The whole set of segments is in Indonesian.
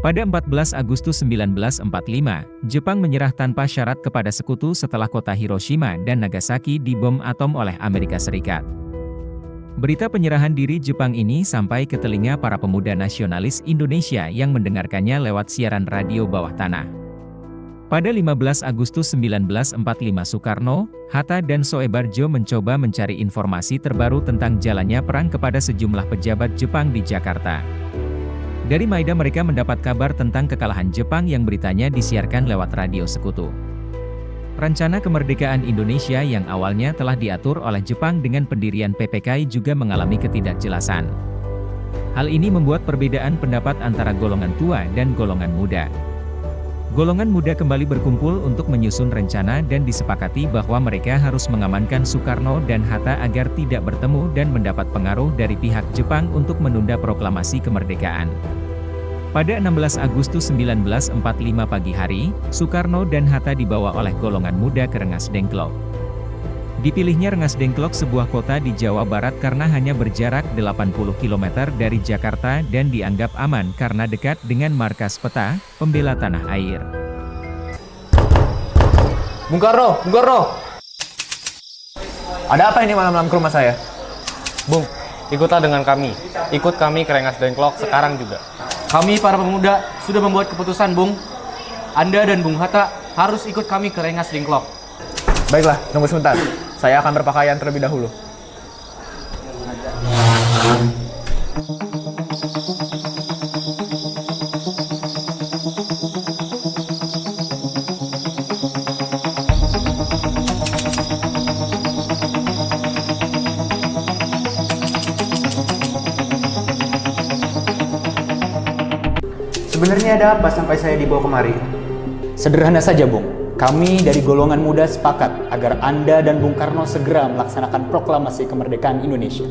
Pada 14 Agustus 1945, Jepang menyerah tanpa syarat kepada sekutu setelah kota Hiroshima dan Nagasaki dibom atom oleh Amerika Serikat. Berita penyerahan diri Jepang ini sampai ke telinga para pemuda nasionalis Indonesia yang mendengarkannya lewat siaran radio bawah tanah. Pada 15 Agustus 1945 Soekarno, Hatta dan Soebarjo mencoba mencari informasi terbaru tentang jalannya perang kepada sejumlah pejabat Jepang di Jakarta. Dari Maeda mereka mendapat kabar tentang kekalahan Jepang yang beritanya disiarkan lewat radio sekutu. Rencana kemerdekaan Indonesia yang awalnya telah diatur oleh Jepang dengan pendirian PPKI juga mengalami ketidakjelasan. Hal ini membuat perbedaan pendapat antara golongan tua dan golongan muda. Golongan muda kembali berkumpul untuk menyusun rencana dan disepakati bahwa mereka harus mengamankan Soekarno dan Hatta agar tidak bertemu dan mendapat pengaruh dari pihak Jepang untuk menunda proklamasi kemerdekaan. Pada 16 Agustus 1945 pagi hari, Soekarno dan Hatta dibawa oleh golongan muda ke Rengas Dengklok. Dipilihnya Rengas Dengklok sebuah kota di Jawa Barat karena hanya berjarak 80 km dari Jakarta dan dianggap aman karena dekat dengan markas peta, pembela tanah air. Bung Karno, Bung Karno! Ada apa ini malam-malam ke rumah saya? Bung, ikutlah dengan kami. Ikut kami ke Rengas Dengklok sekarang juga. Kami para pemuda sudah membuat keputusan, Bung. Anda dan Bung Hatta harus ikut kami ke Rengas Dengklok. Baiklah, tunggu sebentar. Saya akan berpakaian terlebih dahulu. Sebenarnya ada apa sampai saya dibawa kemari? Sederhana saja, Bung. Kami dari golongan muda sepakat agar Anda dan Bung Karno segera melaksanakan proklamasi kemerdekaan Indonesia.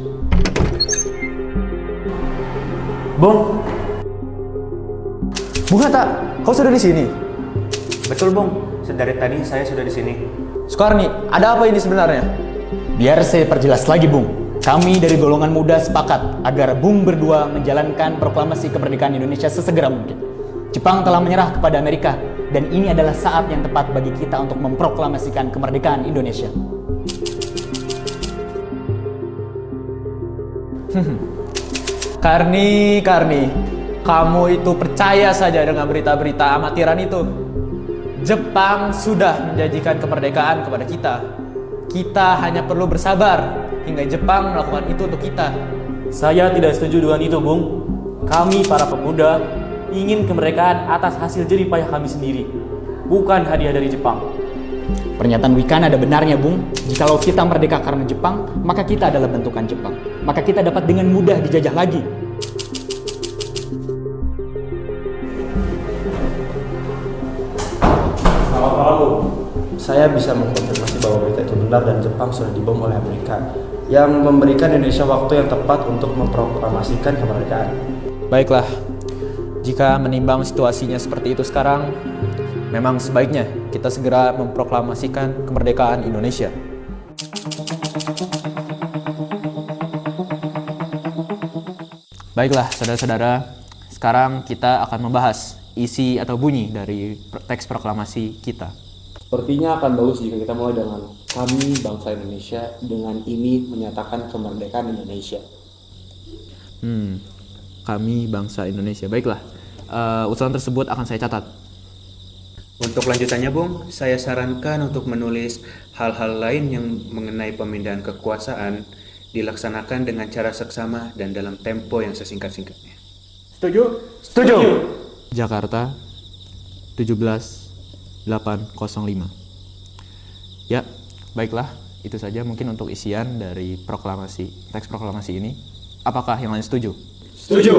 Bung! Bung Hatta, kau sudah di sini? Betul, Bung. Sedari tadi saya sudah di sini. Soekarni, ada apa ini sebenarnya? Biar saya perjelas lagi, Bung. Kami dari golongan muda sepakat agar Bung berdua menjalankan proklamasi kemerdekaan Indonesia sesegera mungkin. Jepang telah menyerah kepada Amerika, dan ini adalah saat yang tepat bagi kita untuk memproklamasikan kemerdekaan Indonesia. Karni, kamu itu percaya saja dengan berita-berita amatiran itu. Jepang sudah menjanjikan kemerdekaan kepada kita. Kita hanya perlu bersabar hingga Jepang melakukan itu untuk kita. Saya tidak setuju dengan itu, Bung. Kami para pemuda ingin kemerdekaan atas hasil jerih payah kami sendiri, bukan hadiah dari Jepang. Pernyataan Wikan ada benarnya, Bung. Jikalau kita merdeka karena Jepang, maka kita adalah bentukan Jepang. Maka kita dapat dengan mudah dijajah lagi. Selamat malam, Bung. Saya bisa mengkonfirmasi bahwa berita itu benar dan Jepang sudah dibom oleh Amerika yang memberikan Indonesia waktu yang tepat untuk memproklamasikan kemerdekaan. Baiklah, jika menimbang situasinya seperti itu sekarang, memang sebaiknya kita segera memproklamasikan kemerdekaan Indonesia. Baiklah, saudara-saudara, sekarang kita akan membahas isi atau bunyi dari teks proklamasi kita. Sepertinya akan bagus jika kita mulai dengan kami bangsa Indonesia dengan ini menyatakan kemerdekaan Indonesia. Kami bangsa Indonesia. Baiklah, usulan tersebut akan saya catat. Untuk lanjutannya, Bung, saya sarankan untuk menulis hal-hal lain yang mengenai pemindahan kekuasaan dilaksanakan dengan cara seksama dan dalam tempo yang sesingkat-singkatnya. Setuju? Setuju! Jakarta, 17.805. Ya, baiklah, itu saja mungkin untuk isian dari teks proklamasi ini. Apakah yang lain setuju? Setuju!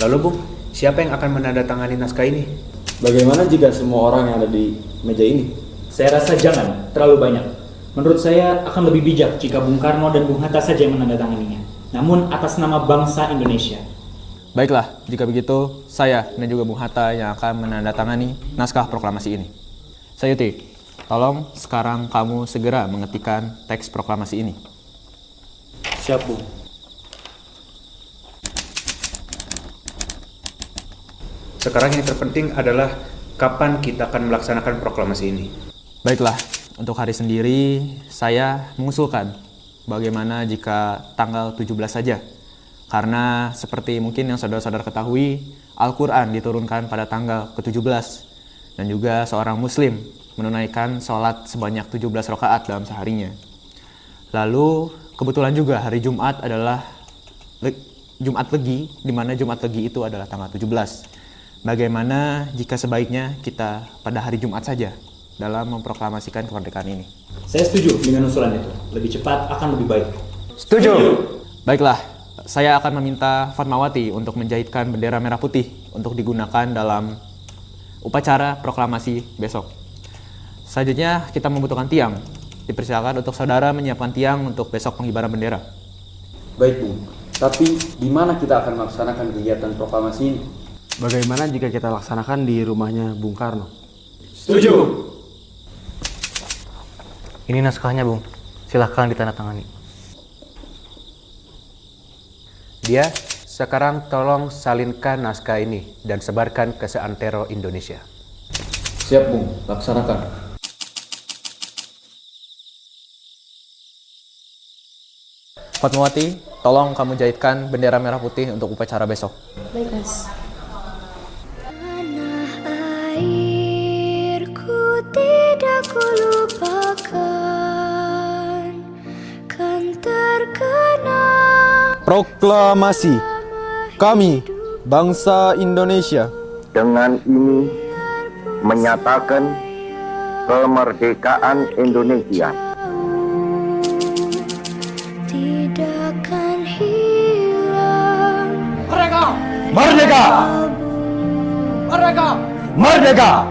Lalu, Bung, siapa yang akan menandatangani naskah ini? Bagaimana jika semua orang yang ada di meja ini? Saya rasa jangan, terlalu banyak. Menurut saya akan lebih bijak jika Bung Karno dan Bung Hatta saja yang menandatanganinya. Namun atas nama bangsa Indonesia. Baiklah, jika begitu, saya dan juga Bung Hatta yang akan menandatangani naskah proklamasi ini. Sayuti, tolong sekarang kamu segera mengetikkan teks proklamasi ini. Siap, Bung. Sekarang yang terpenting adalah kapan kita akan melaksanakan proklamasi ini. Baiklah, untuk hari sendiri saya mengusulkan bagaimana jika tanggal 17 saja. Karena seperti mungkin yang saudara-saudara ketahui, Al-Quran diturunkan pada tanggal ke-17. Dan juga seorang muslim menunaikan sholat sebanyak 17 rakaat dalam seharinya. Lalu kebetulan juga hari Jumat adalah Jumat Legi, di mana Jumat Legi itu adalah tanggal 17. Bagaimana jika sebaiknya kita pada hari Jumat saja dalam memproklamasikan kemerdekaan ini? Saya setuju dengan usulan itu. Lebih cepat akan lebih baik. Setuju. Baiklah, saya akan meminta Fatmawati untuk menjahitkan bendera merah putih untuk digunakan dalam upacara proklamasi besok. Selanjutnya kita membutuhkan tiang. Dipersilakan untuk saudara menyiapkan tiang untuk besok pengibaran bendera. Baik Bung, tapi di mana kita akan melaksanakan kegiatan proklamasi ini? Bagaimana jika kita laksanakan di rumahnya Bung Karno? Setuju. Ini naskahnya, Bung. Silahkan ditandatangani. Dia, sekarang tolong salinkan naskah ini dan sebarkan ke seantero Indonesia. Siap Bung, laksanakan. Fatmawati, tolong kamu jahitkan bendera merah putih untuk upacara besok. Baik, Mas. Tanah airku tidak kulupakan, kan terkenang. Proklamasi. Kami, bangsa Indonesia, dengan ini menyatakan kemerdekaan Indonesia. Tidak akan hilang. Merdeka! Merdeka! Merdeka!